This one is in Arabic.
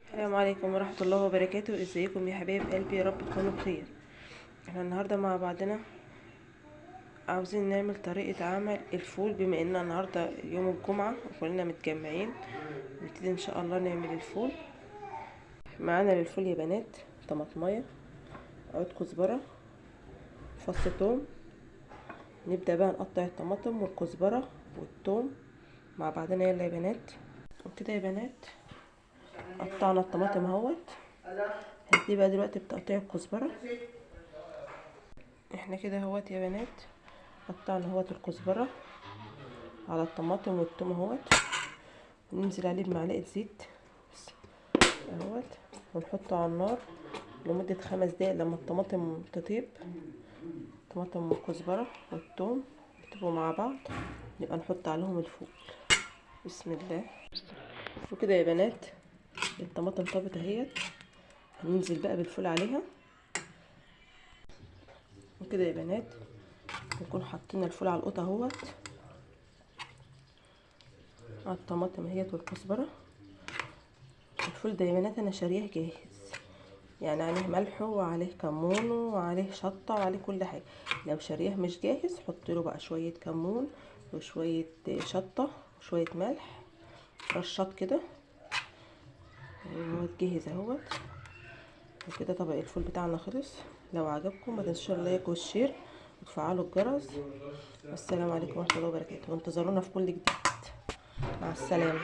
السلام عليكم ورحمة الله وبركاته. ازيكم يا حبايب قلبي؟ يا رب تكونوا بخير. احنا النهاردة مع بعضنا عاوزين نعمل طريقة عمل الفول، بما ان النهاردة يوم الجمعة وكلنا متجمعين. نبتدي ان شاء الله نعمل الفول. معانا للفول يا بنات طماطمية، عود كزبرة، فص ثوم. نبدأ بقى نقطع الطماطم والكزبرة والثوم مع بعضنا. يلا يا بنات. وكده يا بنات قطعنا الطماطم اهوت. هدي بقى دلوقتي بتقطيع الكزبرة. احنا كده اهوت يا بنات قطعنا اهوت الكزبرة على الطماطم والثوم اهوت، وننزل عليه بمعلقة زيت اهوت، ونحطه على النار لمدة 5 دقايق لما الطماطم تطيب. الطماطم والكزبرة والثوم يطيبوا مع بعض، نبقى نحط عليهم الفول. بسم الله. وكده يا بنات الطماطم طابت اهيت، هننزل بقى بالفول عليها. وكده يا بنات نكون حاطين الفول على القطه اهوت، على الطماطم اهيت والكزبره. الفول ده يا بنات انا شارياه جاهز، يعني عليه ملح وعليه كمون وعليه شطه وعليه كل حاجه. لو شارياه مش جاهز حط له بقى شويه كمون وشويه شطه وشويه ملح رشات كده. اهوت جاهز اهوت. وكده طبق الفول بتاعنا خلص. لو عجبكم ما تنسوش اللايك والشير وتفعلوا الجرس. والسلام عليكم ورحمه الله وبركاته، وانتظرونا في كل جديد. مع السلامه.